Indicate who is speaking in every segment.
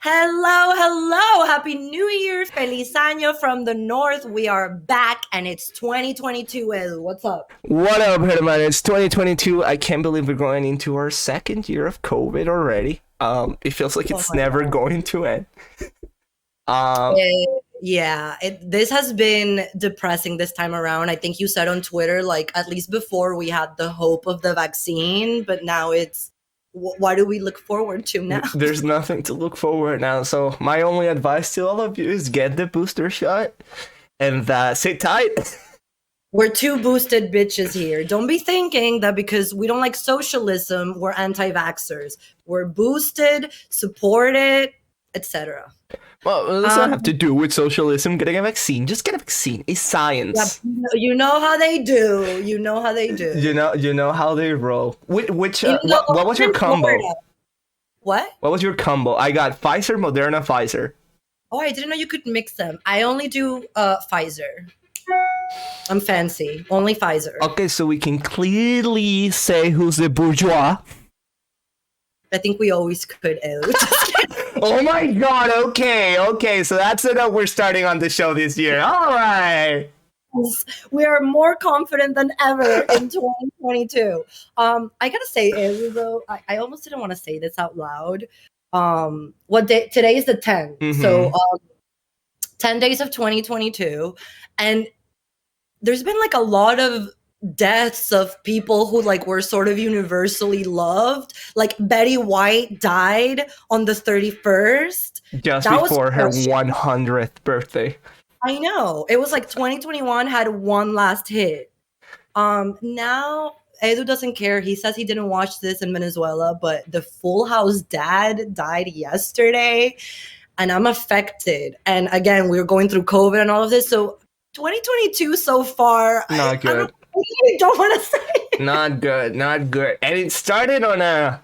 Speaker 1: Hello, hello. Happy New Year. Feliz año from the north. We are back and it's 2022. Edu, what's up?
Speaker 2: What up, Herman? It's 2022. I can't believe we're going into our second year of COVID already. It feels like it's never going to end.
Speaker 1: This has been depressing this time around. I think you said on Twitter, like, at least before we had the hope of the vaccine, but now it's what do we look forward to now?
Speaker 2: There's nothing to look forward now. So my only advice to all of you is get the booster shot and sit tight.
Speaker 1: We're two boosted bitches here. Don't be thinking that because we don't like socialism, we're anti-vaxxers. We're boosted, supported, etc.
Speaker 2: Well, it doesn't have to do with socialism. Getting a vaccine, just get a vaccine. It's science.
Speaker 1: Yeah, you know how they do. You know how they do.
Speaker 2: You know how they roll. What was your combo?
Speaker 1: What?
Speaker 2: What was your combo? I got Pfizer, Moderna, Pfizer.
Speaker 1: Oh, I didn't know you could mix them. I only do Pfizer. I'm fancy. Only Pfizer.
Speaker 2: Okay, so we can clearly say who's the bourgeois.
Speaker 1: I think we always could.
Speaker 2: Oh my god, okay. So that's the note we're starting on the show this year. All right.
Speaker 1: We are more confident than ever in 2022. I gotta say, though, I almost didn't want to say this out loud. Today is the 10th. Mm-hmm. So 10 days of 2022. And there's been like a lot of deaths of people who like were sort of universally loved. Like Betty White died on the 31st.
Speaker 2: Just before her 100th birthday.
Speaker 1: I know. It was like 2021 had one last hit. Now Edu doesn't care. He says he didn't watch this in Venezuela, but the Full House dad died yesterday and I'm affected. And again, we're going through COVID and all of this. So 2022 so far.
Speaker 2: Not good.
Speaker 1: I don't want to say it.
Speaker 2: Not good. And it started on a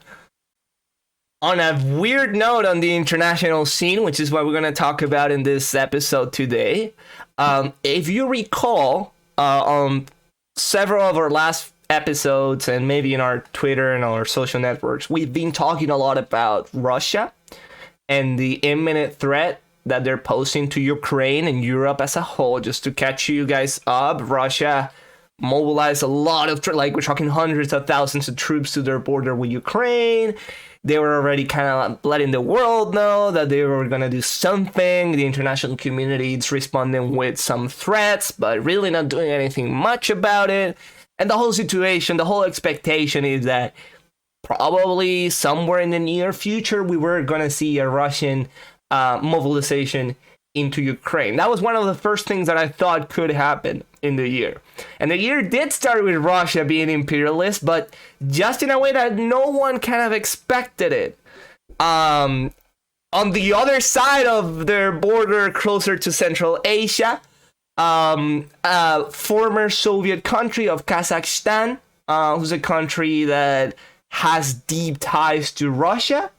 Speaker 2: weird note on the international scene, which is what we're going to talk about in this episode today. If you recall, on several of our last episodes and maybe in our Twitter and our social networks, we've been talking a lot about Russia and the imminent threat that they're posing to Ukraine and Europe as a whole. Just to catch you guys up, Russia mobilized a lot of, we're talking hundreds of thousands of troops to their border with Ukraine. They were already kind of letting the world know that they were going to do something. The international community is responding with some threats, but really not doing anything much about it. And the whole situation, the whole expectation is that probably somewhere in the near future, we were going to see a Russian mobilization into Ukraine. That was one of the first things that I thought could happen in the year. And the year did start with Russia being imperialist, but just in a way that no one kind of expected it. On the other side of their border, closer to Central Asia, former Soviet country of Kazakhstan, who's a country that has deep ties to Russia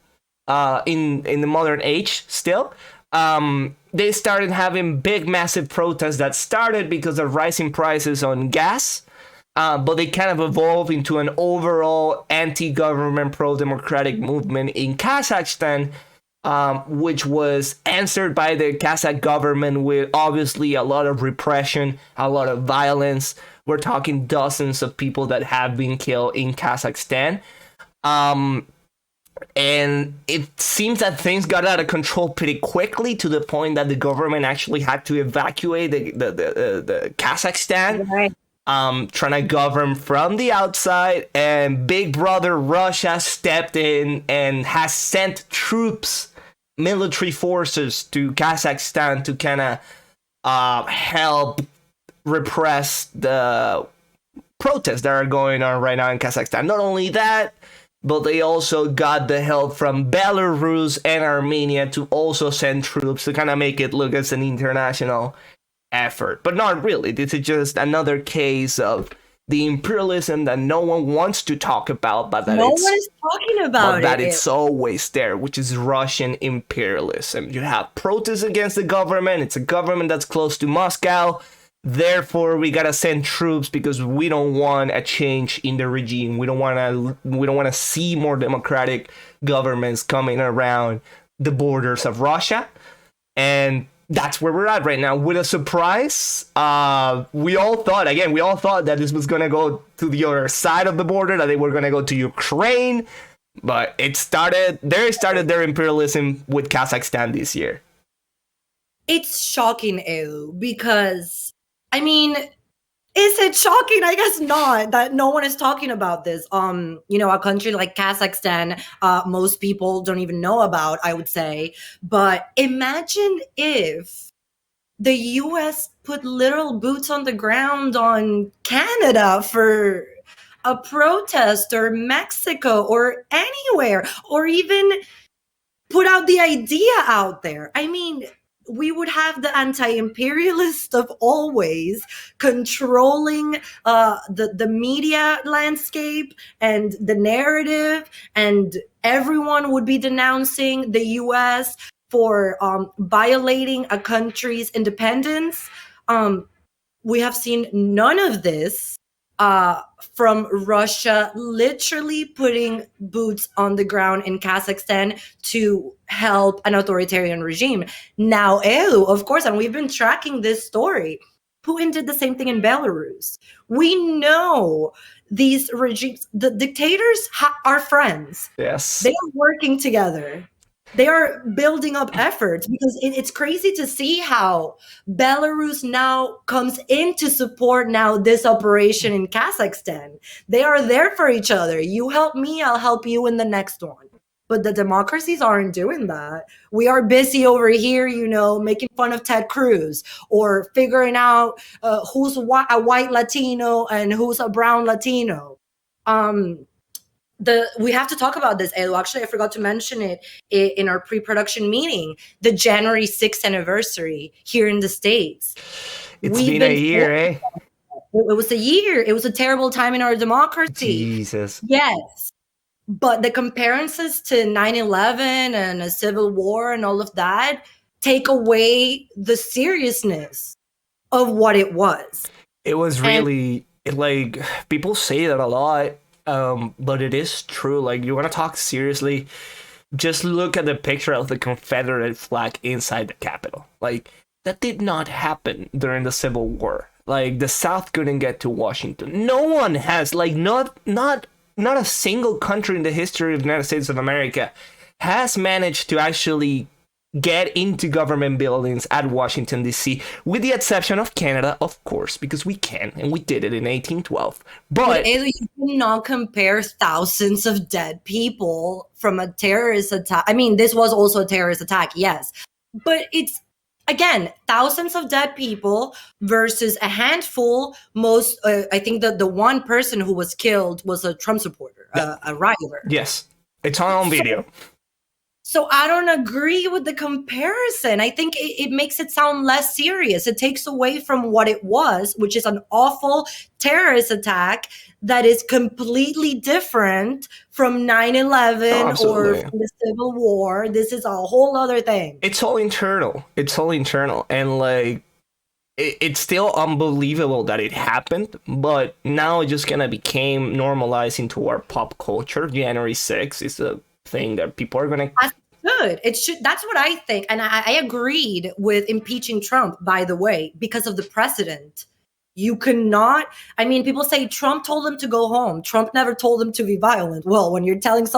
Speaker 2: in the modern age still. They started having big, massive protests that started because of rising prices on gas, but they kind of evolved into an overall anti-government, pro-democratic movement in Kazakhstan, which was answered by the Kazakh government with obviously a lot of repression, a lot of violence. We're talking dozens of people that have been killed in Kazakhstan. And it seems that things got out of control pretty quickly to the point that the government actually had to evacuate the Kazakhstan, right. Trying to govern from the outside. And Big Brother Russia stepped in and has sent troops, military forces to Kazakhstan to kind of help repress the protests that are going on right now in Kazakhstan. Not only that, but they also got the help from Belarus and Armenia to also send troops to kind of make it look as an international effort. But not really. This is just another case of the imperialism that no one wants to talk about, but that it's always there, which is Russian imperialism. You have protests against the government. It's a government that's close to Moscow. Therefore, we gotta send troops because we don't want a change in the regime. We don't want to see more democratic governments coming around the borders of Russia. And that's where we're at right now. With a surprise, we all thought that this was going to go to the other side of the border, that they were going to go to Ukraine. But they started their imperialism with Kazakhstan this year.
Speaker 1: It's shocking, Ew, because, I mean, is it shocking? I guess not, that no one is talking about this. A country like Kazakhstan, most people don't even know about, I would say. But imagine if the US put literal boots on the ground on Canada for a protest, or Mexico, or anywhere, or even put out the idea out there. I mean, we would have the anti-imperialist of always controlling the media landscape and the narrative, and everyone would be denouncing the US for violating a country's independence. We have seen none of this from Russia literally putting boots on the ground in Kazakhstan to help an authoritarian regime. Now, of course, and we've been tracking this story, Putin did the same thing in Belarus. We know these regimes, the dictators are friends.
Speaker 2: Yes.
Speaker 1: They are working together. They are building up efforts, because it's crazy to see how Belarus now comes in to support now this operation in Kazakhstan. They are there for each other. You help me, I'll help you in the next one. But the democracies aren't doing that. We are busy over here, making fun of Ted Cruz, or figuring out who's a white Latino and who's a brown Latino. We have to talk about this, Edu. Actually, I forgot to mention it in our pre-production meeting. The January 6th anniversary here in the States.
Speaker 2: We've been a year, eh?
Speaker 1: It was a year. It was a terrible time in our democracy.
Speaker 2: Jesus.
Speaker 1: Yes. But the comparisons to 9/11 and a civil war and all of that take away the seriousness of what it was.
Speaker 2: It was really, people say that a lot. But it is true. Like, you want to talk seriously, just look at the picture of the Confederate flag inside the Capitol. Like, that did not happen during the Civil War. Like, the South couldn't get to Washington. No one has, not a single country in the history of the United States of America has managed to actually get into government buildings at Washington, D.C., with the exception of Canada, of course, because we can, and we did it in 1812. But
Speaker 1: you cannot compare thousands of dead people from a terrorist attack. I mean, this was also a terrorist attack, yes. But it's, again, thousands of dead people versus a handful. I think that the one person who was killed was a Trump supporter, a rioter.
Speaker 2: Yes, it's on video.
Speaker 1: So I don't agree with the comparison. I think it makes it sound less serious. It takes away from what it was, which is an awful terrorist attack that is completely different from 9/11 or from the Civil War. This is a whole other thing.
Speaker 2: It's all internal. And it's still unbelievable that it happened, but now it just kind of became normalized into our pop culture. January 6th is a thing that people are going to...
Speaker 1: Good. It should. That's what I think. And I agreed with impeaching Trump, by the way, because of the precedent. You cannot, people say Trump told them to go home. Trump never told them to be violent. Well, when you're telling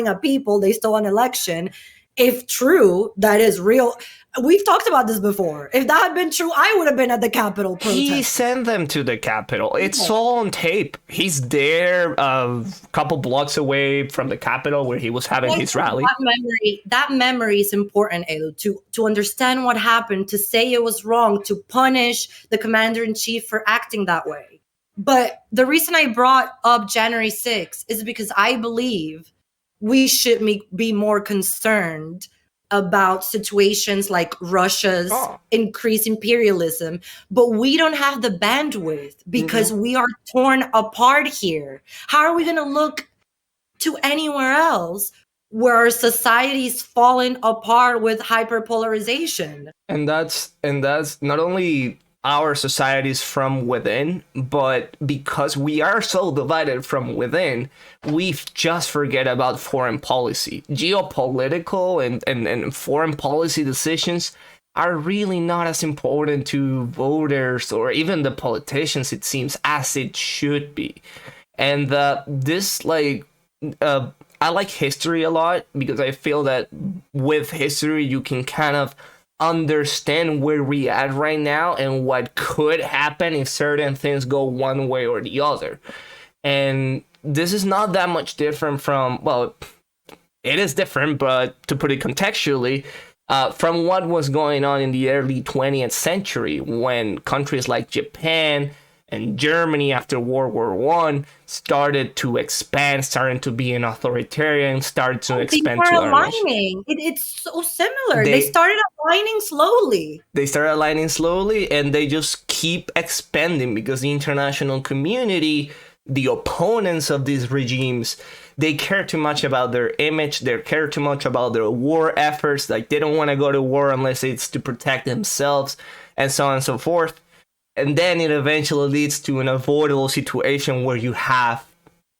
Speaker 1: a people they stole an election, if true, that is real. We've talked about this before. If that had been true, I would have been at the Capitol protest.
Speaker 2: He sent them to the Capitol. It's all on tape. He's there a couple blocks away from the Capitol where he was having his rally.
Speaker 1: That memory is important, Elu, to understand what happened, to say it was wrong, to punish the commander-in-chief for acting that way. But the reason I brought up January 6th is because I believe we should be more concerned about situations like Russia's increased imperialism, but we don't have the bandwidth because we are torn apart here. How are we going to look to anywhere else where our society's fallen apart with hyperpolarization?
Speaker 2: And that's not only our societies from within, but because we are so divided from within, we just forget about foreign policy. Geopolitical and foreign policy decisions are really not as important to voters or even the politicians, it seems, as it should be. And this, like, I like history a lot because I feel that with history, you can kind of understand where we at right now and what could happen if certain things go one way or the other. And this is not that much different from, well, it is different, but to put it contextually, from what was going on in the early 20th century when countries like Japan and Germany after World War One started to expand, started to be an authoritarian, started to expand to
Speaker 1: aligning. It's so similar. They started aligning slowly.
Speaker 2: They started aligning slowly, and they just keep expanding because the international community, the opponents of these regimes, they care too much about their image. They care too much about their war efforts. Like, they don't want to go to war unless it's to protect themselves, and so on and so forth. And then it eventually leads to an avoidable situation where you have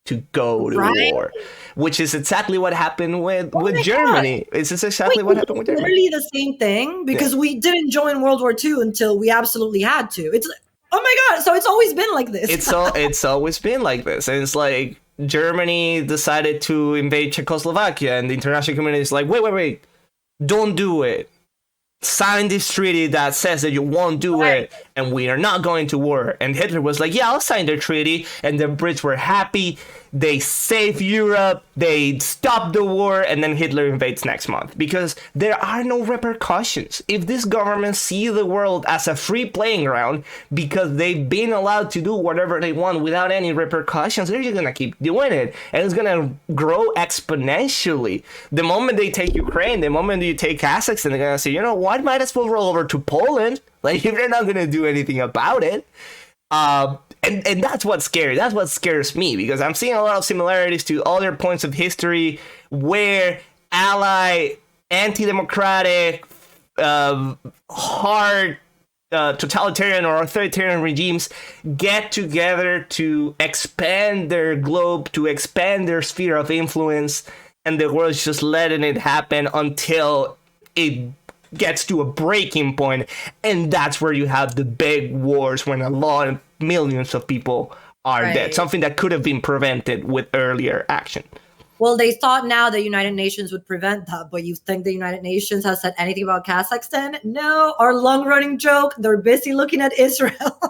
Speaker 2: to go to war, which is exactly what happened with Germany. It's exactly what happened with Germany.
Speaker 1: Literally the same thing, because we didn't join World War II until we absolutely had to. It's, oh my God, so it's always been like this.
Speaker 2: It's always been like this. And it's like Germany decided to invade Czechoslovakia, and the international community is like, wait, don't do it. Sign this treaty that says that you won't do it, and we are not going to war. And Hitler was like, yeah, I'll sign the treaty. And the Brits were happy. They saved Europe. They stopped the war. And then Hitler invades next month because there are no repercussions. If this government see the world as a free playing ground because they've been allowed to do whatever they want without any repercussions, they're just going to keep doing it. And it's going to grow exponentially. The moment they take Ukraine, the moment you take Kazakhstan, they're going to say, you know what, might as well roll over to Poland. Like, if they're not going to do anything about it. And that's what's scary. That's what scares me, because I'm seeing a lot of similarities to other points of history where ally, anti-democratic, hard, totalitarian or authoritarian regimes get together to expand their globe, to expand their sphere of influence, and the world's just letting it happen until it gets to a breaking point, and that's where you have the big wars when a lot of millions of people are dead. Something that could have been prevented with earlier action.
Speaker 1: Well, they thought now the United Nations would prevent that, but you think the United Nations has said anything about Kazakhstan? No, our long-running joke, they're busy looking at Israel.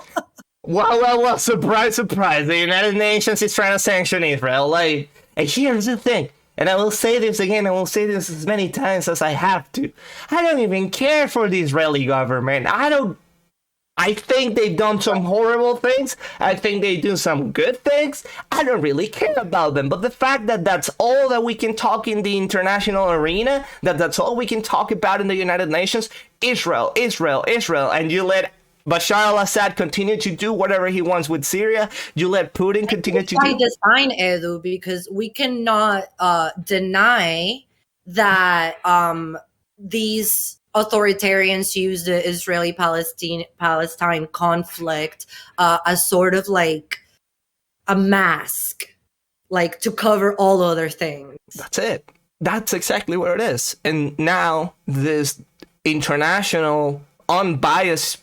Speaker 2: Well, surprise, surprise. The United Nations is trying to sanction Israel. Like, and here's the thing. And I will say this again, I will say this as many times as I have to. I don't even care for the Israeli government. I think they've done some horrible things. I think they do some good things. I don't really care about them. But the fact that that's all that we can talk in the international arena, that's all we can talk about in the United Nations, Israel, and you let Bashar al-Assad continue to do whatever he wants with Syria. You let Putin continue to do.
Speaker 1: Design, Edu, because we cannot deny that these authoritarians use the Israeli-Palestine conflict as sort of like a mask, like to cover all other things.
Speaker 2: That's it. That's exactly what it is. And now this international unbiased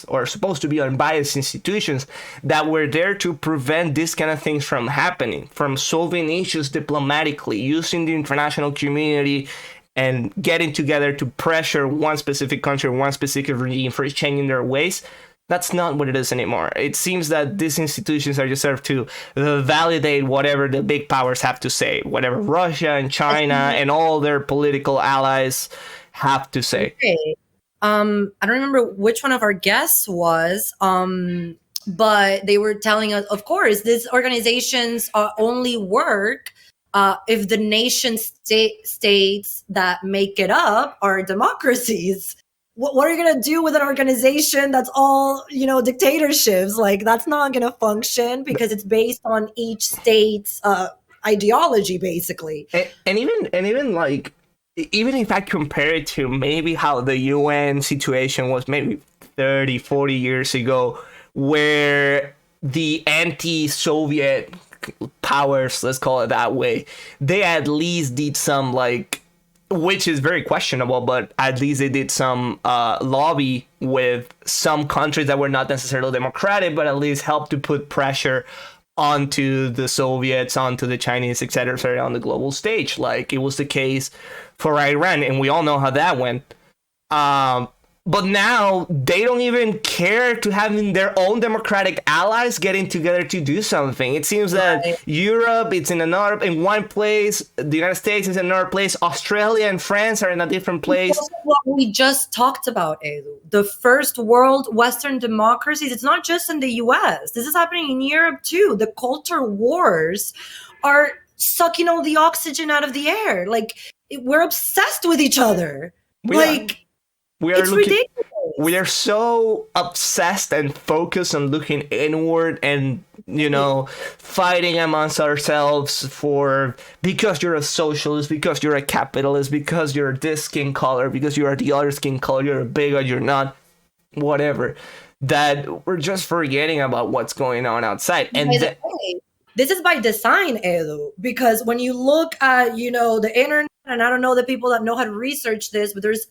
Speaker 2: or supposed to be unbiased institutions that were there to prevent this kind of things from happening, from solving issues diplomatically, using the international community and getting together to pressure one specific country, one specific regime for changing their ways. That's not what it is anymore. It seems that these institutions are just served to validate whatever the big powers have to say, whatever Russia and China and all their political allies have to say.
Speaker 1: Okay. I don't remember which one of our guests was, but they were telling us, of course, these organizations only work if the nation states that make it up are democracies. What are you going to do with an organization that's all, dictatorships? Like, that's not going to function because it's based on each state's ideology, basically.
Speaker 2: And even like, even if I compare it to maybe how the UN situation was maybe 30, 40 years ago, where the anti-Soviet powers, let's call it that way, they at least did some, like, which is very questionable, but at least they did some lobby with some countries that were not necessarily democratic, but at least helped to put pressure onto the Soviets, onto the Chinese, etc., on the global stage. Like it was the case for Iran, and we all know how that went. But now they don't even care to having their own democratic allies getting together to do something. It seems that Europe, it's in one place, the United States is in another place, Australia and France are in a different place.
Speaker 1: That's what we just talked about, Edu. The first world Western democracies, it's not just in the US. This is happening in Europe too. The culture wars are sucking all the oxygen out of the air. Like we're obsessed with each other. It's ridiculous.
Speaker 2: We are so obsessed and focused on looking inward and, fighting amongst ourselves because you're a socialist, because you're a capitalist, because you're this skin color, because you are the other skin color, you're a bigot, you're not, whatever, that we're just forgetting about what's going on outside. And
Speaker 1: this is by design, Edu, because when you look at, the internet, and I don't know the people that know how to research this, but there's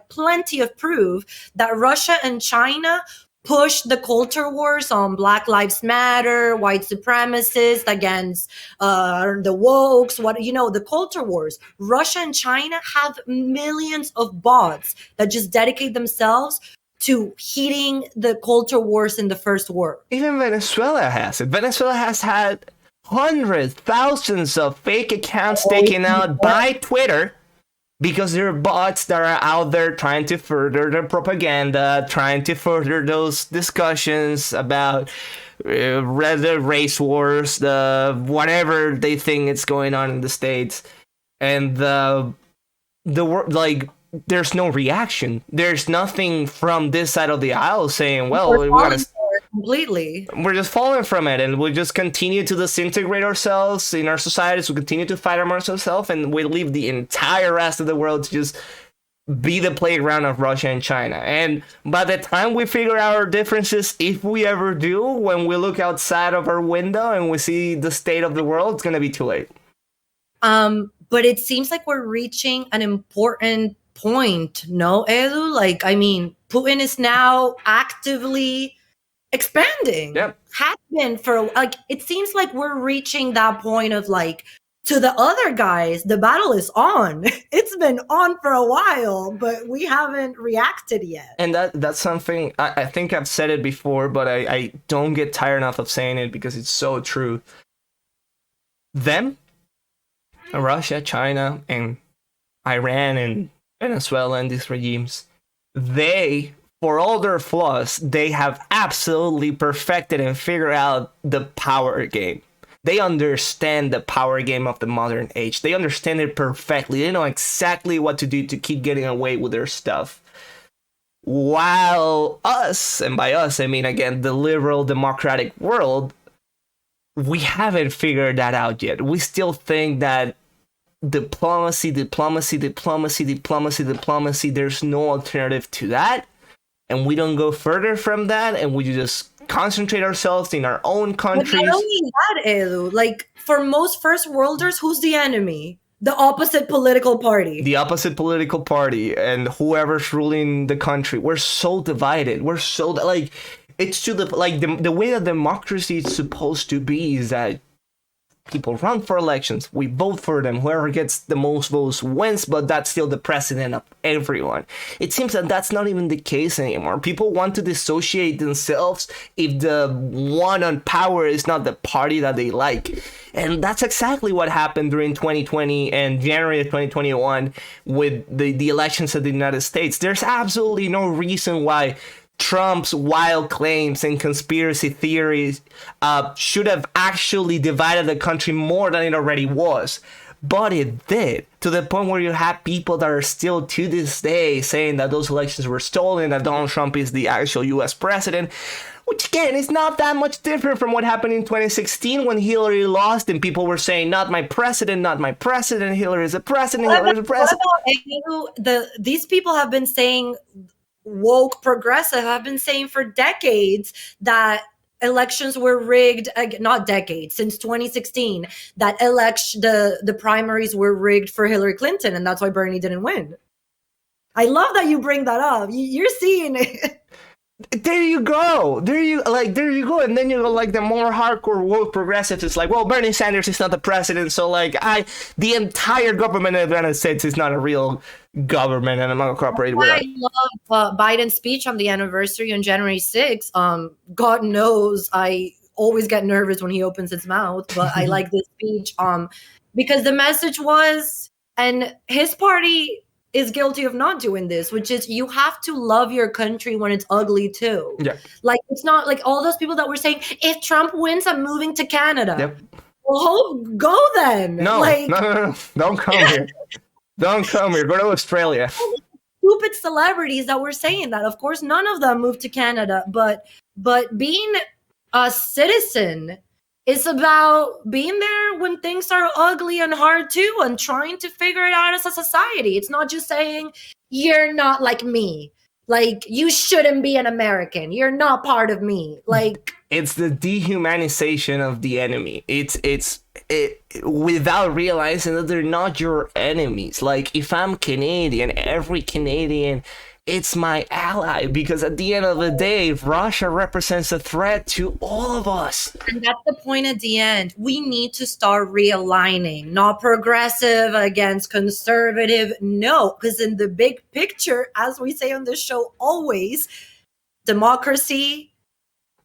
Speaker 1: plenty of proof that Russia and China push the culture wars on Black Lives Matter, white supremacists against the wokes, the culture wars. Russia and China have millions of bots that just dedicate themselves to heating the culture wars in the first war.
Speaker 2: Even Venezuela has it. Venezuela has had hundreds, thousands of fake accounts taken out by Twitter because there are bots that are out there trying to further their propaganda, trying to further those discussions about the race wars, the whatever they think is going on in the States. And there's no reaction. There's nothing from this side of the aisle saying, well, we gotta
Speaker 1: completely.
Speaker 2: We're just falling from it, and we just continue to disintegrate ourselves in our societies. We continue to fight amongst ourselves, and we leave the entire rest of the world to just be the playground of Russia and China. And by the time we figure out our differences, if we ever do, when we look outside of our window and we see the state of the world, it's gonna be too late.
Speaker 1: But it seems like we're reaching an important point, no, Edu? Putin is now actively expanding.
Speaker 2: Yep.
Speaker 1: Has been for it seems like we're reaching that point of to the other guys, the battle is on. It's been on for a while, but we haven't reacted yet.
Speaker 2: And that's something I think I've said it before, but I don't get tired enough of saying it because it's so true. Them, Russia, China, and Iran and Venezuela and these regimes, they, for all their flaws, they have absolutely perfected and figured out the power game. They understand the power game of the modern age. They understand it perfectly. They know exactly what to do to keep getting away with their stuff. While us, and by us I mean again the liberal democratic world, we haven't figured that out yet. We still think that diplomacy, there's no alternative to that. And we don't go further from that, and we just concentrate ourselves in our own countries.
Speaker 1: But not only that, Edu, for most first worlders, who's the enemy? The opposite political party.
Speaker 2: The opposite political party and whoever's ruling the country. We're so divided. We're so it's to the way that democracy is supposed to be is that people run for elections, we vote for them, whoever gets the most votes wins, but that's still the president of everyone. It seems that that's not even the case anymore. People want to dissociate themselves if the one on power is not the party that they like. And that's exactly what happened during 2020 and January of 2021 with the elections of the United States. There's absolutely no reason why Trump's wild claims and conspiracy theories should have actually divided the country more than it already was. But it did, to the point where you have people that are still to this day saying that those elections were stolen, that Donald Trump is the actual US president, which again is not that much different from what happened in 2016 when Hillary lost and people were saying, not my president, Hillary is a president, Hillary is a president.
Speaker 1: These people have been saying woke progressive have been saying for decades that elections were rigged, not decades, since 2016, that the primaries were rigged for Hillary Clinton, and that's why Bernie didn't win. I love that you bring that up. You're seeing it.
Speaker 2: There you go. There you go. And then you go like the more hardcore woke progressives. It's like, well, Bernie Sanders is not the president, so like the entire government of the United States is not a real government, and I'm not gonna cooperate with it.
Speaker 1: I love Biden's speech on the anniversary on January 6th. God knows I always get nervous when he opens his mouth, but I like this speech because the message was, and his party is guilty of not doing this, which is you have to love your country when it's ugly too.
Speaker 2: Yeah.
Speaker 1: Like, it's not like all those people that were saying, if Trump wins, I'm moving to Canada.
Speaker 2: Yep.
Speaker 1: Well, go then.
Speaker 2: No,
Speaker 1: like,
Speaker 2: no. Don't come here. Don't come here. Go to Australia.
Speaker 1: Stupid celebrities that were saying that. Of course, none of them moved to Canada, but being a citizen is about being there when things are ugly and hard too, and trying to figure it out as a society. It's not just saying, you're not like me. Like, you shouldn't be an American. You're not part of me. Like,
Speaker 2: it's the dehumanization of the enemy. It's without realizing that they're not your enemies. Like, if I'm Canadian, every Canadian, it's my ally, because at the end of the day, Russia represents a threat to all of us.
Speaker 1: And that's the point at the end. We need to start realigning, not progressive against conservative. No, because in the big picture, as we say on this show always, democracy,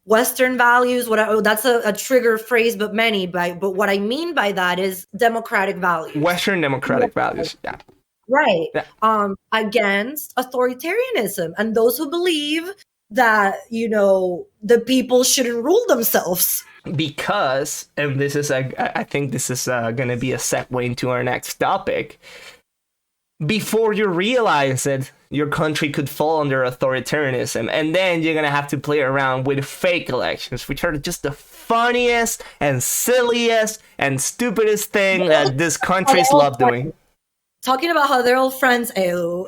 Speaker 1: Western values, that's a trigger phrase, but what I mean by that is democratic values.
Speaker 2: Western democratic values, yeah.
Speaker 1: Right. Yeah. Against authoritarianism and those who believe that, the people shouldn't rule themselves.
Speaker 2: Because, and this is, I think this is going to be a segue into our next topic, before you realize it, your country could fall under authoritarianism, and then you're going to have to play around with fake elections, which are just the funniest and silliest and stupidest thing that this countries love doing.
Speaker 1: Talking about how they're all friends,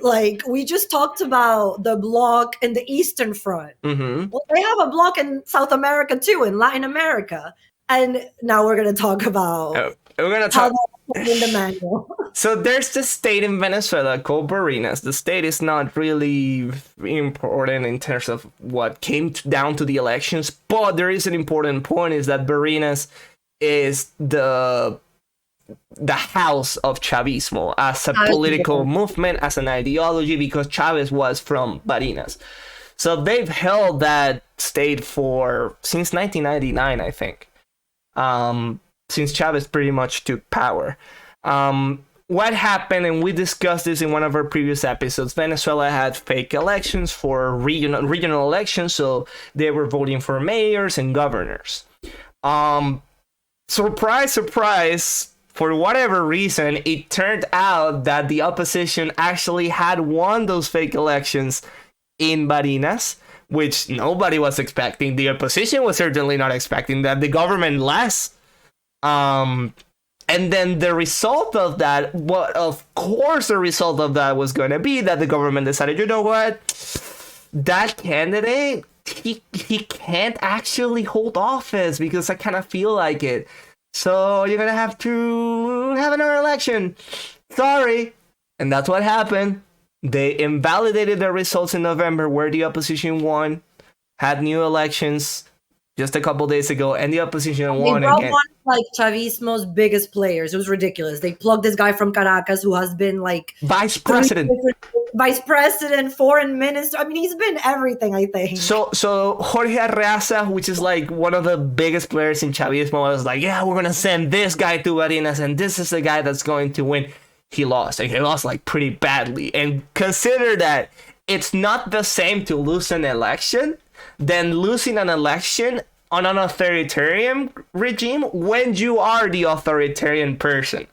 Speaker 1: like, we just talked about the bloc in the Eastern Front. Mm-hmm. Well, they have a bloc in South America too, in Latin America. And now we're going to talk about how in the manual.
Speaker 2: So there's the state in Venezuela called Barinas. The state is not really important in terms of what came down to the elections, but there is an important point, is that Barinas is the house of Chavismo as a political movement, as an ideology, because Chavez was from Barinas. So they've held that state since 1999, I think. Since Chavez pretty much took power. What happened, and we discussed this in one of our previous episodes, Venezuela had fake elections for regional elections, so they were voting for mayors and governors. Surprise, surprise, for whatever reason, it turned out that the opposition actually had won those fake elections in Barinas, which nobody was expecting. The opposition was certainly not expecting that. The government less. And then the result of that, the result of that was going to be that the government decided, you know what, that candidate, he can't actually hold office because I kind of feel like it. So you're going to have to have another election. Sorry. And that's what happened. They invalidated the results in November, where the opposition won, had new elections just a couple days ago, and the opposition won again. They brought
Speaker 1: one of Chavismo's biggest players. It was ridiculous. They plugged this guy from Caracas who has been
Speaker 2: vice president,
Speaker 1: foreign minister. I mean, he's been everything, I think.
Speaker 2: So Jorge Arreaza, which is one of the biggest players in Chavismo, was like, yeah, we're gonna send this guy to Barinas, and this is the guy that's going to win. He lost, and he lost pretty badly. And consider that it's not the same to lose an election than losing an election on an authoritarian regime when you are the authoritarian person.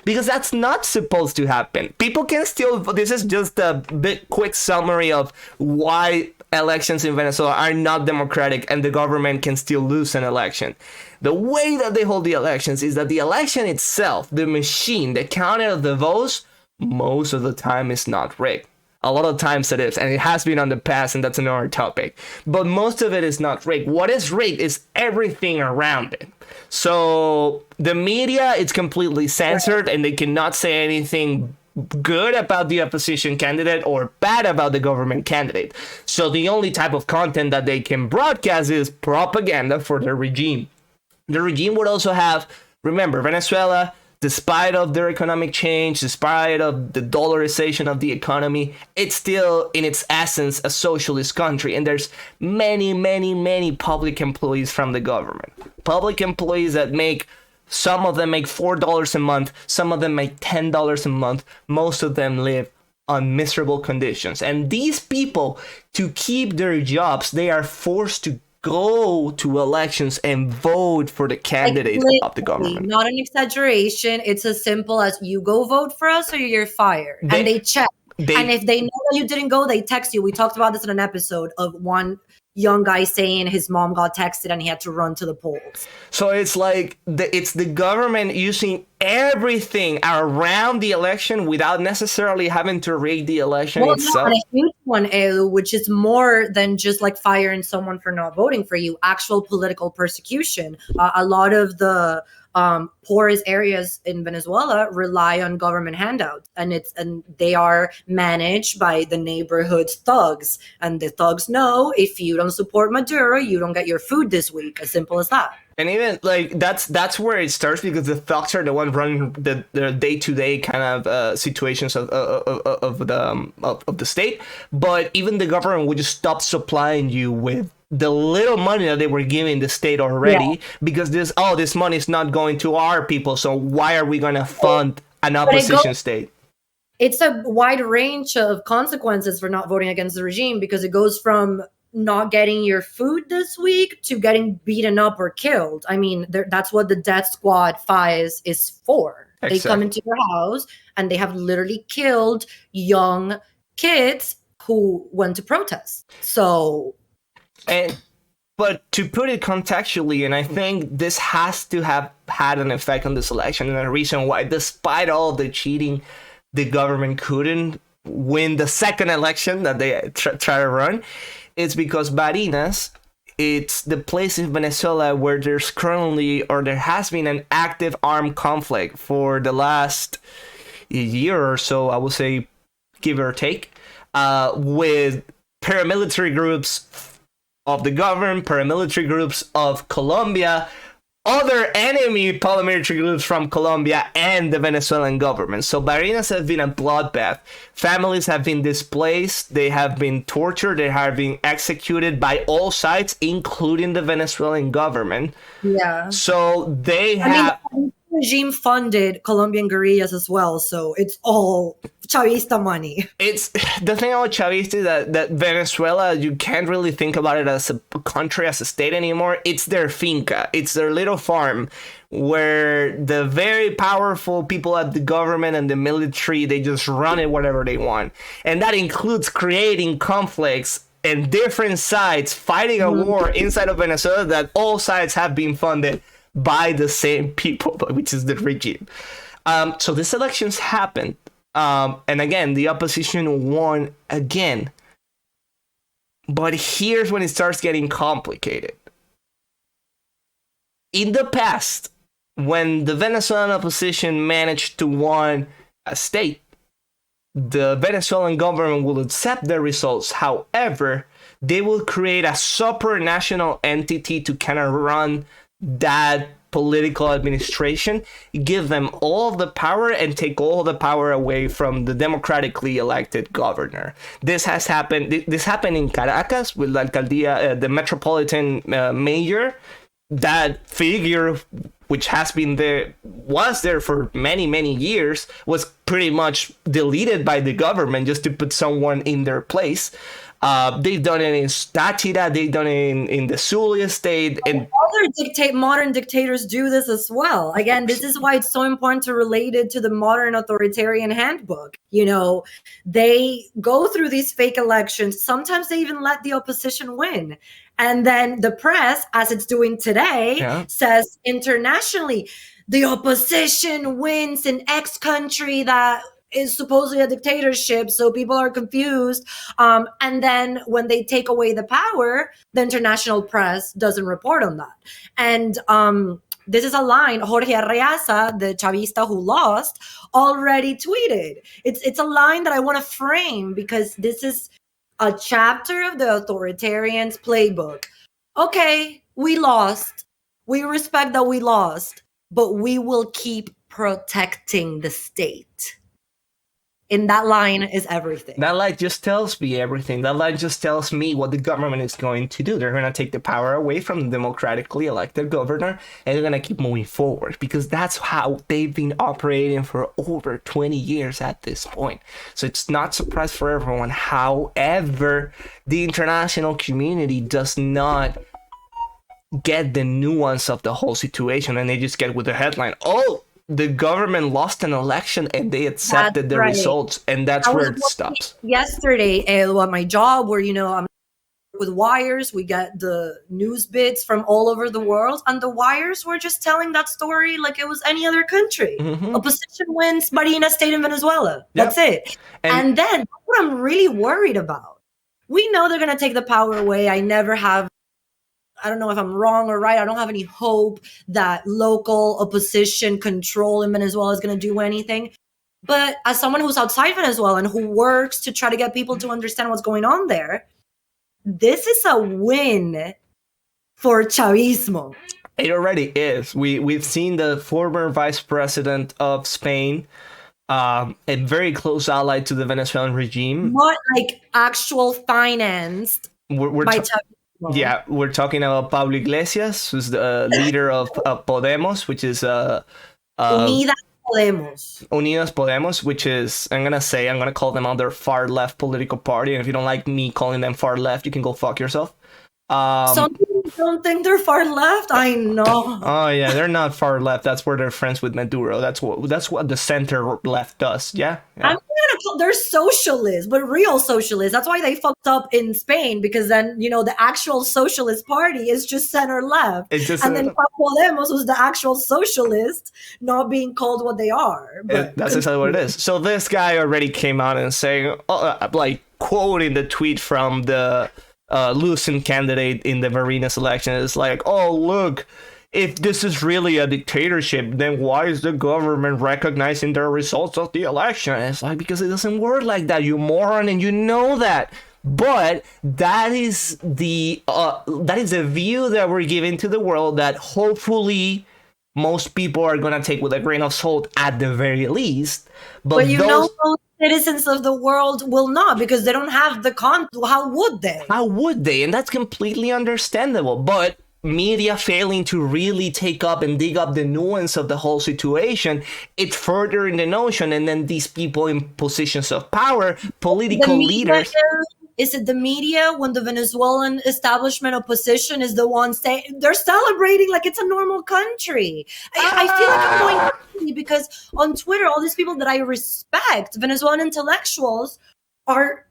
Speaker 2: Because that's not supposed to happen. People can still... This is just a big quick summary of why elections in Venezuela are not democratic and the government can still lose an election. The way that they hold the elections is that the election itself, the machine, the counting of the votes, most of the time is not rigged. A lot of times it is, and it has been on the past, and that's another topic. But most of it is not rigged. What is rigged is everything around it. So the media is completely censored, and they cannot say anything good about the opposition candidate or bad about the government candidate. So the only type of content that they can broadcast is propaganda for the regime. The regime would also have, remember, Venezuela, despite of their economic change, despite of the dollarization of the economy, it's still in its essence a socialist country. And there's many public employees from the government. Public employees that make, some of them make $4 a month, some of them make $10 a month. Most of them live on miserable conditions. And these people, to keep their jobs, they are forced to go to elections and vote for the candidate of the government.
Speaker 1: Not an exaggeration. It's as simple as you go vote for us or you're fired. And they check. And if they know that you didn't go, they text you. We talked about this in an episode of one young guy saying his mom got texted and he had to run to the polls.
Speaker 2: So it's like it's the government using everything around the election without necessarily having to rig the election itself.
Speaker 1: A huge one, which is more than just like firing someone for not voting for you. Actual political persecution. A lot of the poorest areas in Venezuela rely on government handouts, and they are managed by the neighborhood thugs, and the thugs know if you don't support Maduro, you don't get your food this week. As simple as that.
Speaker 2: And even like that's where it starts, because the thugs are the ones running the day-to-day kind of situations of the state. But even the government would just stop supplying you with the little money that they were giving the state already, because this money is not going to our people. So why are we going to fund an opposition state?
Speaker 1: It's a wide range of consequences for not voting against the regime, because it goes from not getting your food this week to getting beaten up or killed. I mean, that's what the death squad FIS is for. Exactly. They come into your house and they have literally killed young kids who went to protest.
Speaker 2: But to put it contextually, and I think this has to have had an effect on this election, and the reason why, despite all the cheating, the government couldn't win the second election that they try to run, is because Barinas, it's the place in Venezuela where there's currently, or there has been, an active armed conflict for the last year or so, I would say, give or take, with paramilitary groups of the government, paramilitary groups of Colombia, other enemy paramilitary groups from Colombia, and the Venezuelan government. So Barinas has been a bloodbath. Families have been displaced, they have been tortured, they have been executed by all sides, including the Venezuelan government.
Speaker 1: Yeah.
Speaker 2: So they have...
Speaker 1: the regime funded Colombian guerrillas as well, so it's all chavista money.
Speaker 2: It's the thing about chavista is that Venezuela, you can't really think about it as a country, as a state anymore. It's their finca, it's their little farm where the very powerful people at the government and the military, they just run it whatever they want. And that includes creating conflicts and different sides fighting a war inside of Venezuela that all sides have been funded by the same people, which is the regime. So these elections happened. And again, the opposition won again. But here's when it starts getting complicated. In the past, when the Venezuelan opposition managed to win a state, the Venezuelan government will accept the results. However, they will create a supranational entity to kind of run that political administration, give them all the power and take all the power away from the democratically elected governor. This has happened. This happened in Caracas with La Alcaldía, the metropolitan mayor. That figure, which was there for many years, was pretty much deleted by the government just to put someone in their place. They've done it in Táchira, they've done it in the Zulia state. And
Speaker 1: other modern dictators do this as well. Again, this is why it's so important to relate it to the modern authoritarian handbook. You know, they go through these fake elections. Sometimes they even let the opposition win. And then the press, as it's doing today, says internationally, the opposition wins in X country that is supposedly a dictatorship, so people are confused. And then when they take away the power, the international press doesn't report on that. And this is a line Jorge Arreaza, the chavista who lost, already tweeted. It's a line that I want to frame because this is a chapter of the authoritarian's playbook. Okay, we lost. We respect that we lost, but we will keep protecting the state. And that line is everything.
Speaker 2: That line just tells me everything. That line just tells me what the government is going to do. They're going to take the power away from the democratically elected governor, and they're going to keep moving forward because that's how they've been operating for over 20 years at this point. So it's not a surprise for everyone. However, the international community does not get the nuance of the whole situation, and they just get with the headline, oh, the government lost an election and they accepted the results, and that's where it stops.
Speaker 1: Yesterday at my job, where I'm with wires, we get the news bits from all over the world, and the wires were just telling that story like it was any other country. Opposition wins Barinas state in Venezuela. That's it. And then what I'm really worried about, we know they're going to take the power away. I don't know if I'm wrong or right. I don't have any hope that local opposition control in Venezuela is going to do anything. But as someone who's outside Venezuela and who works to try to get people to understand what's going on there, this is a win for chavismo.
Speaker 2: It already is. We've seen the former vice president of Spain, a very close ally to the Venezuelan regime.
Speaker 1: Not like actual financed by chavismo.
Speaker 2: Yeah, we're talking about Pablo Iglesias, who's the leader of Podemos, which is
Speaker 1: Unidas
Speaker 2: Podemos, which is, I'm going to call them out their far left political party. And if you don't like me calling them far left, you can go fuck yourself.
Speaker 1: Some people don't think they're far left. I know.
Speaker 2: Oh yeah, they're not far left. That's where they're friends with Maduro. That's what the center left does. Yeah.
Speaker 1: They're socialists, but real socialists. That's why they fucked up in Spain, because then the actual socialist party is just center left, and then Podemos was the actual socialist, not being called what they are. But
Speaker 2: that's exactly what it is. So this guy already came out and saying, like quoting the tweet from the losing candidate in the Barinas election, is like, oh look, if this is really a dictatorship, then why is the government recognizing the results of the election? And it's like, because it doesn't work like that, you moron, and you know that. But that is the view that we're giving to the world, that hopefully most people are gonna take with a grain of salt at the very least. But
Speaker 1: most citizens of the world will not, because they don't have the How would they?
Speaker 2: How would they? And that's completely understandable. But media failing to really take up and dig up the nuance of the whole situation, it's further in the notion. And then these people in positions of power, political leaders.
Speaker 1: Is it the media, when the Venezuelan establishment opposition is the one saying they're celebrating like it's a normal country? I feel like I'm going crazy, because on Twitter, all these people that I respect, Venezuelan intellectuals, are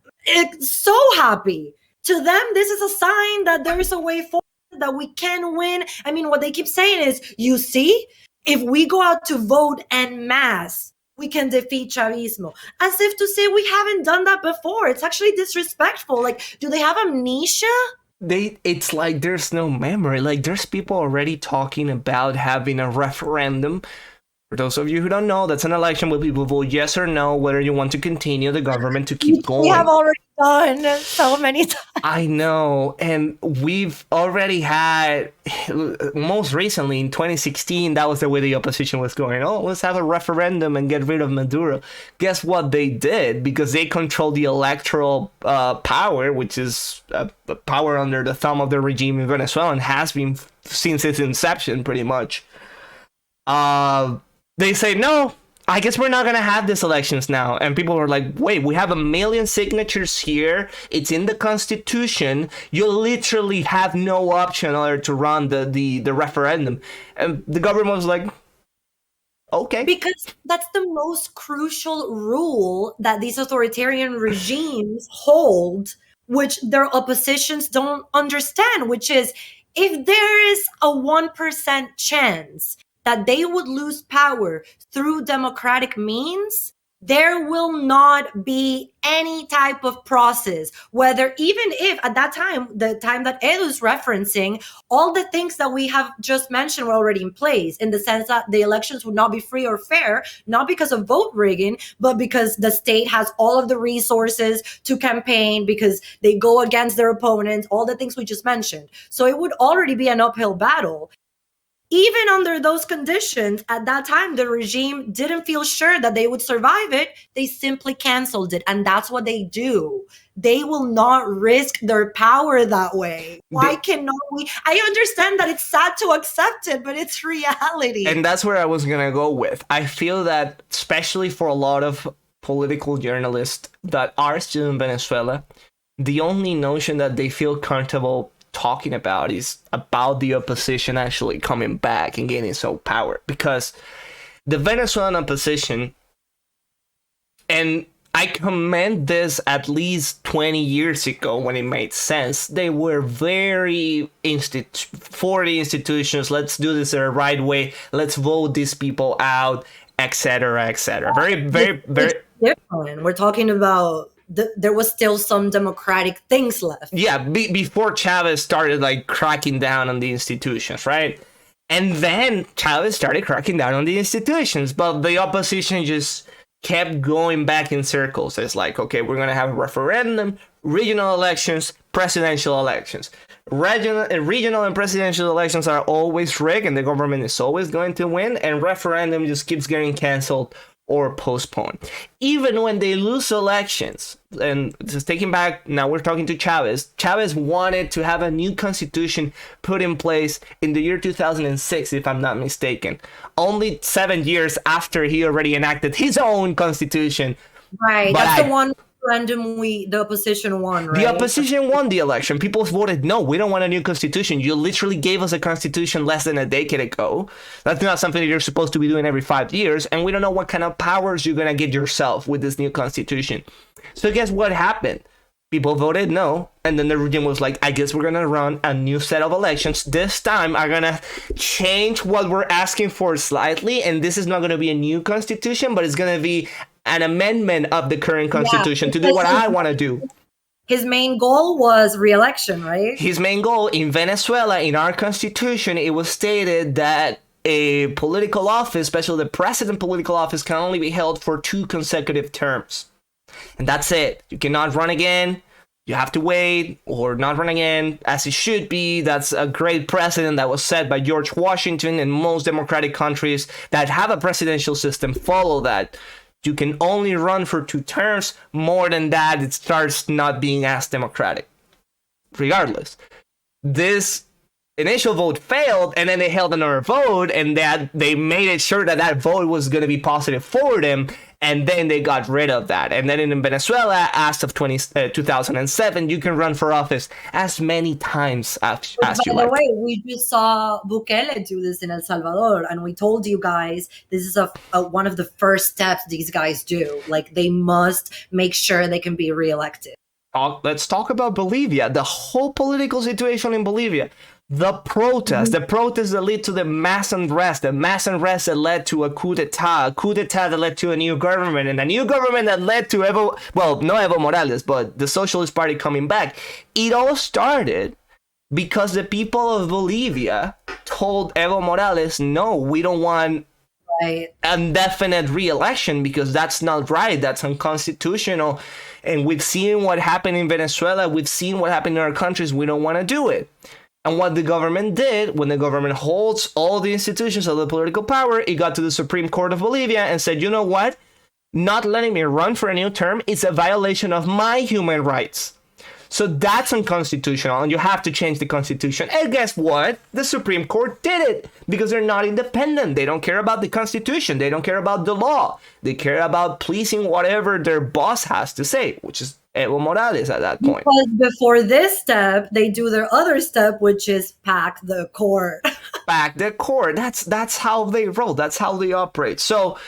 Speaker 1: so happy. To them, this is a sign that there is a way forward, that we can win. I mean, what they keep saying is, you see, if we go out to vote en masse, we can defeat chavismo. As if to say we haven't done that before. It's actually disrespectful. Like, do they have amnesia?
Speaker 2: It's like there's no memory. Like, there's people already talking about having a referendum. For those of you who don't know, that's an election where people vote yes or no whether you want to continue the government to keep going.
Speaker 1: We have already done so many times.
Speaker 2: I know, and we've already had, most recently in 2016, that was the way the opposition was going. Oh, let's have a referendum and get rid of Maduro. Guess what they did? Because they control the electoral power, which is power under the thumb of the regime in Venezuela, and has been since its inception, pretty much. They say, no, I guess we're not going to have these elections now. And people were like, wait, we have 1 million signatures here. It's in the Constitution. You literally have no option other to run the referendum. And the government was like, okay.
Speaker 1: Because that's the most crucial rule that these authoritarian regimes hold, which their oppositions don't understand, which is, if there is a 1% chance that they would lose power through democratic means, there will not be any type of process, whether, even if at that time, the time that Edu's referencing, all the things that we have just mentioned were already in place, in the sense that the elections would not be free or fair, not because of vote rigging, but because the state has all of the resources to campaign, because they go against their opponents, all the things we just mentioned. So it would already be an uphill battle. Even under those conditions, at that time, the regime didn't feel sure that they would survive it. They simply canceled it. And that's what they do. They will not risk their power that way. Why cannot we? I understand that it's sad to accept it, but it's reality.
Speaker 2: And that's where I was going to go with. I feel that, especially for a lot of political journalists that are still in Venezuela, the only notion that they feel comfortable talking about is about the opposition actually coming back and gaining some power, because the Venezuelan opposition, and I commend this at least 20 years ago when it made sense, they were very for the institutions. Let's do this the right way. Let's vote these people out, etc., etc. Very
Speaker 1: different. We're talking about there was still some democratic things left.
Speaker 2: Yeah, before Chavez started like cracking down on the institutions, right? And then Chavez started cracking down on the institutions, but the opposition just kept going back in circles. It's like, okay, we're going to have a referendum, regional elections, presidential elections. Regional and presidential elections are always rigged and the government is always going to win, and referendum just keeps getting canceled or postponed. Even when they lose elections, and just taking back, now we're talking to Chavez. Chavez wanted to have a new constitution put in place in the year 2006, if I'm not mistaken. Only 7 years after he already enacted his own constitution.
Speaker 1: Right, but that's the one referendum the opposition won, right?
Speaker 2: The opposition won the election. People voted no, we don't want a new constitution. You literally gave us a constitution less than a decade ago. That's not something that you're supposed to be doing every 5 years, and we don't know what kind of powers you're going to get yourself with this new constitution. So guess what happened? People voted no, and then the regime was like, I guess we're going to run a new set of elections. This time, I'm going to change what we're asking for slightly, and this is not going to be a new constitution, but it's going to be an amendment of the current constitution to do what I want to do.
Speaker 1: His main goal was re-election, right?
Speaker 2: His main goal in Venezuela, in our constitution, it was stated that a political office, especially the president political office, can only be held for 2 consecutive terms. And that's it. You cannot run again. You have to wait or not run again, as it should be. That's a great precedent that was set by George Washington, and most democratic countries that have a presidential system follow that. You can only run for 2 terms. More than that, it starts not being as democratic. Regardless, this initial vote failed, and then they held another vote, and that they made it sure that that vote was going to be positive for them, and then they got rid of that. And then in Venezuela, as of 2007, you can run for office as many times as you like.
Speaker 1: By the way, we just saw Bukele do this in El Salvador, and we told you guys this is one of the first steps these guys do. Like, they must make sure they can be reelected.
Speaker 2: Let's talk about Bolivia, the whole political situation in Bolivia. The protests that led to the mass unrest that led to a coup d'etat that led to a new government, and a new government that led to not Evo Morales, but the Socialist Party coming back. It all started because the people of Bolivia told Evo Morales, no, we don't want indefinite re-election, because that's not right, that's unconstitutional. And we've seen what happened in Venezuela, we've seen what happened in our countries, we don't want to do it. And what the government did, when the government holds all the institutions of the political power, it got to the Supreme Court of Bolivia and said, you know what? Not letting me run for a new term is a violation of my human rights. So that's unconstitutional, and you have to change the constitution. And guess what? The Supreme Court did it, because they're not independent. They don't care about the constitution. They don't care about the law. They care about pleasing whatever their boss has to say, which is Evo Morales at that point.
Speaker 1: Because before this step, they do their other step, which is pack the court.
Speaker 2: Pack the court. That's how they roll. That's how they operate. So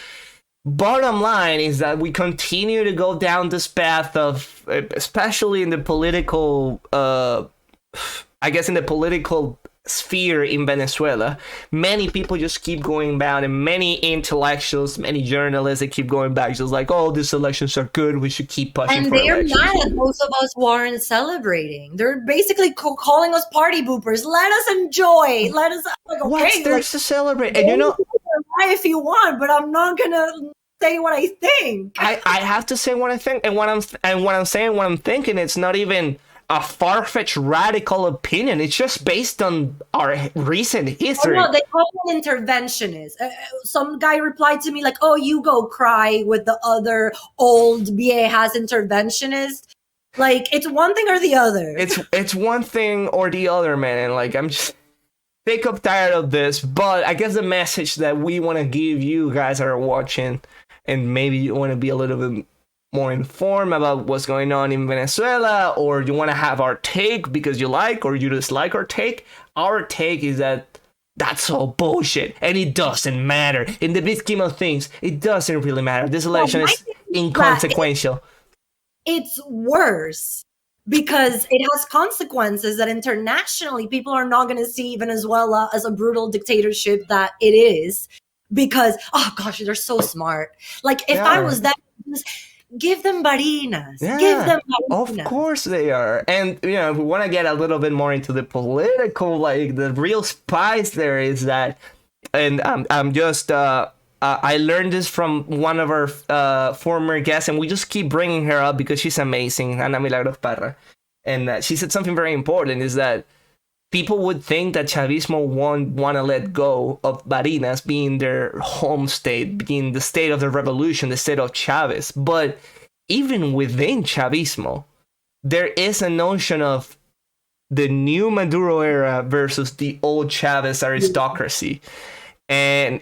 Speaker 2: bottom line is that we continue to go down this path of, especially in the political, sphere in Venezuela, many people just keep going back, and many intellectuals, many journalists, they keep going back, just like, oh, these elections are good, we should keep pushing
Speaker 1: And
Speaker 2: for
Speaker 1: they're
Speaker 2: elections.
Speaker 1: mad at those of us who aren't celebrating. They're basically calling us party boopers. Let us enjoy. Let us, like, okay,
Speaker 2: What's there
Speaker 1: like,
Speaker 2: to celebrate? And you know,
Speaker 1: if you want, but I'm not gonna say what I think.
Speaker 2: I have to say what I think, and what I'm saying, what I'm thinking, it's not even a far-fetched radical opinion. It's just based on our recent history.
Speaker 1: Oh, no, they call it interventionist. Some guy replied to me like, "Oh, you go cry with the other old viejas interventionist." Like, it's one thing or the other.
Speaker 2: It's one thing or the other, man. And like, I'm just sick of tired of this. But I guess the message that we want to give you guys that are watching, and maybe you want to be a little bit more informed about what's going on in Venezuela, or you want to have our take because you like or you dislike our take. Our take is that that's all bullshit, and it doesn't matter. In the big scheme of things, it doesn't really matter. This election is inconsequential.
Speaker 1: It's worse because it has consequences that internationally people are not going to see Venezuela as a brutal dictatorship that it is, because, oh gosh, they're so smart. Like, if I was that, give them Barinas.
Speaker 2: Yeah,
Speaker 1: give them
Speaker 2: Of
Speaker 1: Barinas.
Speaker 2: course they are. And, you know, if we want to get a little bit more into the political, like, the real spice there is that, and I'm just, I learned this from one of our former guests, and we just keep bringing her up because she's amazing, Ana Milagros Parra. And she said something very important, is that people would think that Chavismo won't want to let go of Barinas being their home state, being the state of the revolution, the state of Chavez. But even within Chavismo, there is a notion of the new Maduro era versus the old Chavez aristocracy. And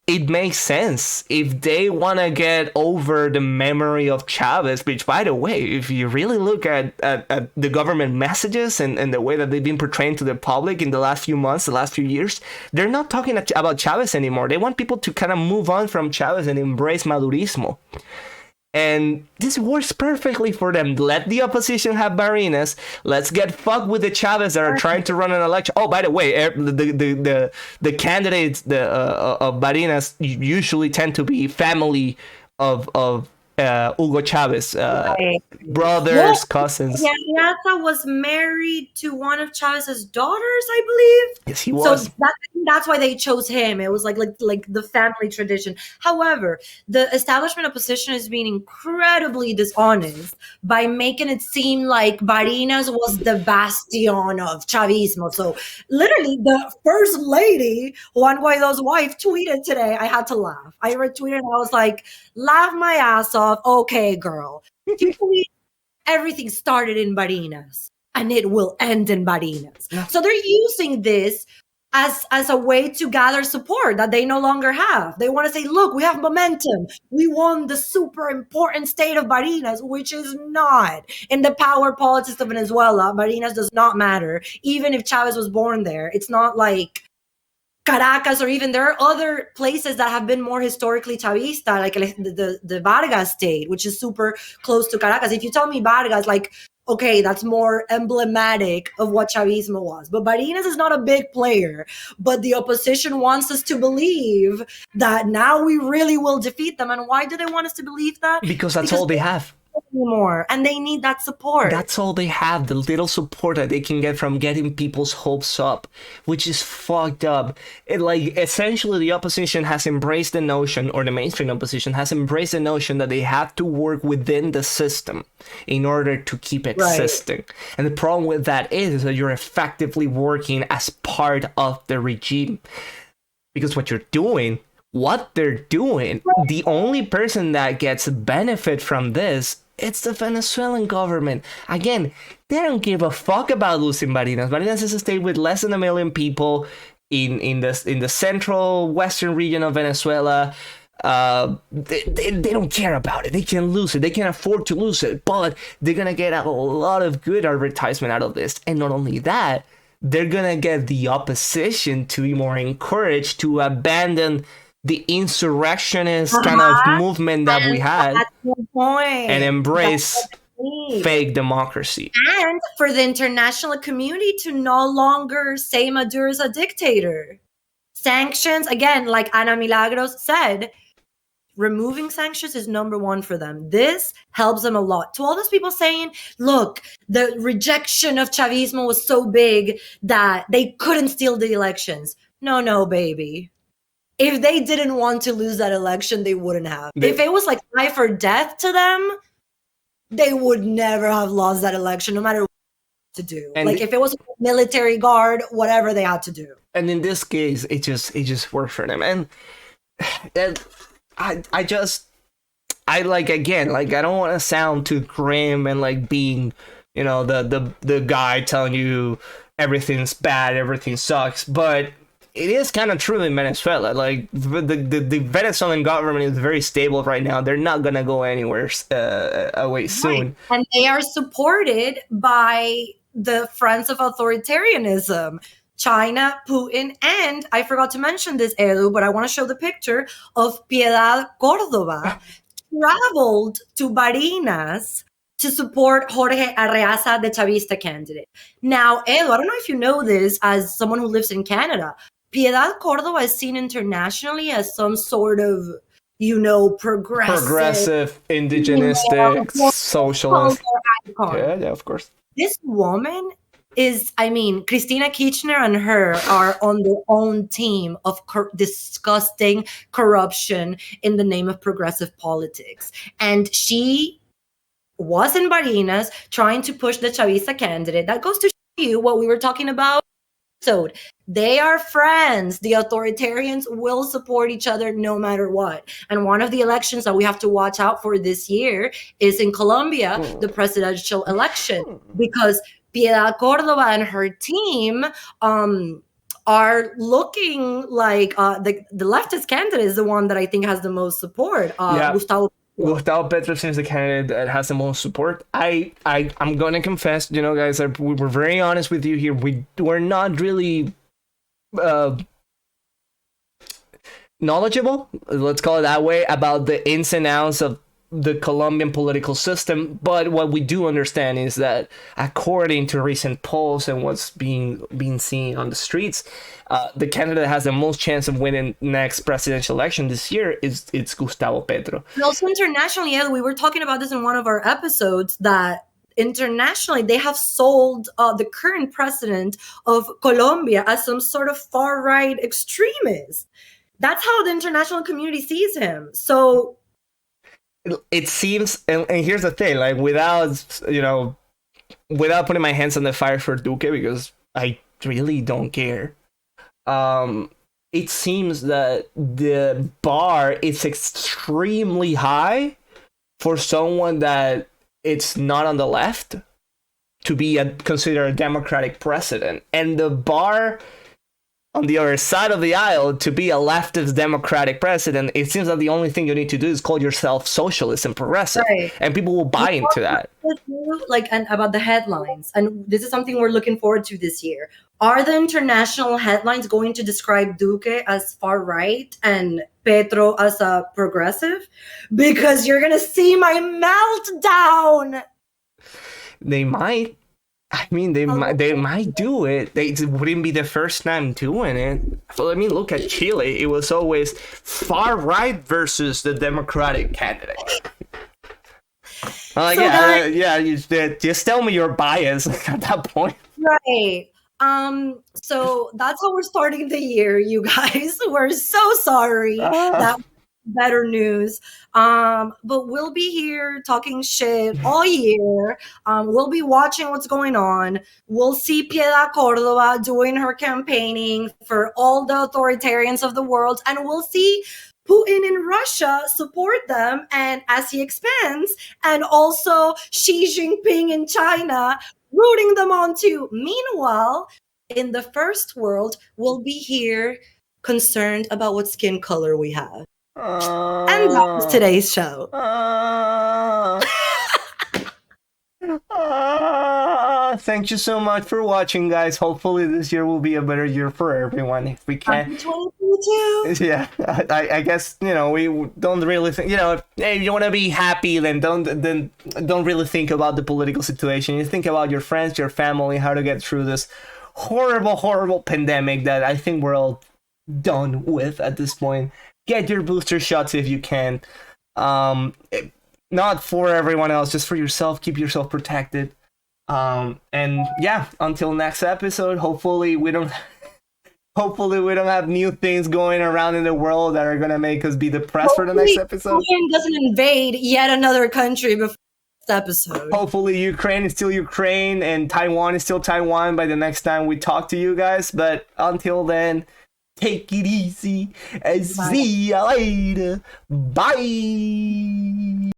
Speaker 2: it makes sense if they want to get over the memory of Chavez, which, by the way, if you really look at the government messages and the way that they've been portraying to the public in the last few months, the last few years, they're not talking about Chavez anymore. They want people to kind of move on from Chavez and embrace Madurismo. And this works perfectly for them. Let the opposition have Barinas. Let's get fucked with the Chavez that are trying to run an election. Oh, by the way, the candidates of Barinas usually tend to be family of Hugo Chavez, brothers, cousins.
Speaker 1: Yeah, Yasa was married to one of Chavez's daughters, I believe.
Speaker 2: Yes, he was.
Speaker 1: So that's why they chose him. It was like the family tradition. However, the establishment opposition is being incredibly dishonest by making it seem like Barinas was the bastion of Chavismo. So literally, the first lady, Juan Guaido's wife, tweeted today. I had to laugh. I retweeted and I was like, laugh my ass off. Okay, girl. Everything started in Barinas and it will end in Barinas. Yeah. So they're using this as a way to gather support that they no longer have. They want to say, look, we have momentum. We won the super important state of Barinas, which is not. In the power politics of Venezuela, Barinas does not matter. Even if Chavez was born there, it's not like Caracas, or even there are other places that have been more historically Chavista, like the Vargas state, which is super close to Caracas. If you tell me Vargas, like, okay, that's more emblematic of what Chavismo was. But Barinas is not a big player. But the opposition wants us to believe that now we really will defeat them. And why do they want us to believe that?
Speaker 2: Because all they have.
Speaker 1: Anymore, and they need that support.
Speaker 2: That's all they have, the little support that they can get from getting people's hopes up, which is fucked up. Essentially, the opposition has embraced the notion, or the mainstream opposition has embraced the notion that they have to work within the system in order to keep existing. Right. And the problem with that is that you're effectively working as part of the regime. Because what they're doing, the only person that gets benefit from this, it's the Venezuelan government. Again, they don't give a fuck about losing Barinas. Barinas is a state with less than 1 million people in the central western region of Venezuela. They don't care about it. They can lose it. They can afford to lose it. But they're gonna get a lot of good advertisement out of this. And not only that, they're gonna get the opposition to be more encouraged to abandon the insurrectionist kind of movement that we had, and embrace fake democracy.
Speaker 1: And for the international community to no longer say Maduro's a dictator. Sanctions, again, like Ana Milagros said, removing sanctions is number one for them. This helps them a lot. To all those people saying, look, the rejection of Chavismo was so big that they couldn't steal the elections. No, baby. If they didn't want to lose that election, they wouldn't have. If it was like life or death to them, they would never have lost that election, no matter what to do. And like if it was a military guard, whatever they had to do.
Speaker 2: And in this case, it just worked for them. And I like, again, like, I don't want to sound too grim and like being, you know, the guy telling you everything's bad, everything sucks, but it is kind of true in Venezuela. Like the Venezuelan government is very stable right now. They're not gonna go anywhere away soon.
Speaker 1: Right. And they are supported by the friends of authoritarianism. China, Putin, and I forgot to mention this, Edu, but I want to show the picture of Piedad Córdoba traveled to Barinas to support Jorge Arreaza, the Chavista candidate. Now, Edu, I don't know if you know this as someone who lives in Canada. Piedad Córdoba is seen internationally as some sort of, you know, progressive,
Speaker 2: indigenistic, socialist icon. Yeah, of course.
Speaker 1: This woman is, I mean, Christina Kirchner and her are on their own team of disgusting corruption in the name of progressive politics. And she was in Barinas trying to push the Chavista candidate. That goes to show you what we were talking about. So they are friends. The authoritarians will support each other no matter what. And one of the elections that we have to watch out for this year is in Colombia, the presidential election, because Piedad Córdoba and her team are looking like the leftist candidate is the one that I think has the most support. Gustavo
Speaker 2: Petro seems the candidate that has the most support. I'm gonna confess, you know, guys, we were very honest with you here. We're not really knowledgeable, let's call it that way, about the ins and outs of the Colombian political system, but what we do understand is that according to recent polls and what's being seen on the streets, the candidate that has the most chance of winning next presidential election this year it's Gustavo Petro.
Speaker 1: And also internationally, we were talking about this in one of our episodes, that internationally they have sold the current president of Colombia as some sort of far-right extremist. That's how the international community sees him. So
Speaker 2: it seems, and here's the thing, like, without putting my hands on the fire for Duque, because I really don't care, it seems that the bar is extremely high for someone that it's not on the left to be considered a democratic president, and the bar on the other side of the aisle to be a leftist democratic president. It seems that the only thing you need to do is call yourself socialist and progressive, right, and people will buy into that.
Speaker 1: Like, and about the headlines, and this is something we're looking forward to this year. Are the international headlines going to describe Duque as far right and Petro as a progressive? Because you're gonna see my meltdown.
Speaker 2: They might. I mean, they might do it. It wouldn't be the first time doing it. Well, I mean, look at Chile. It was always far right versus the Democratic candidate. Like, so just tell me your bias at that point.
Speaker 1: Right. So that's how we're starting the year, you guys. We're so sorry. That better news. But we'll be here talking shit all year. We'll be watching what's going on. We'll see Piedad Córdoba doing her campaigning for all the authoritarians of the world, and we'll see Putin in Russia support them, and as he expands, and also Xi Jinping in China rooting them on too. Meanwhile, in the first world, we'll be here concerned about what skin color we have. And that was today's show.
Speaker 2: Thank you so much for watching, guys. Hopefully this year will be a better year for everyone. If we can.
Speaker 1: 2022.
Speaker 2: Yeah, I guess we don't really think. If you want to be happy, then don't really think about the political situation. You think about your friends, your family, how to get through this horrible pandemic that I think we're all done with at this point. Get your booster shots if you can. Not for everyone else, just for yourself. Keep yourself protected. And yeah, until next episode. Hopefully we don't have new things going around in the world that are gonna make us be depressed for the next episode.
Speaker 1: Putin doesn't invade yet another country before next episode.
Speaker 2: Hopefully Ukraine is still Ukraine and Taiwan is still Taiwan by the next time we talk to you guys. But until then, take it easy and see you later. Bye.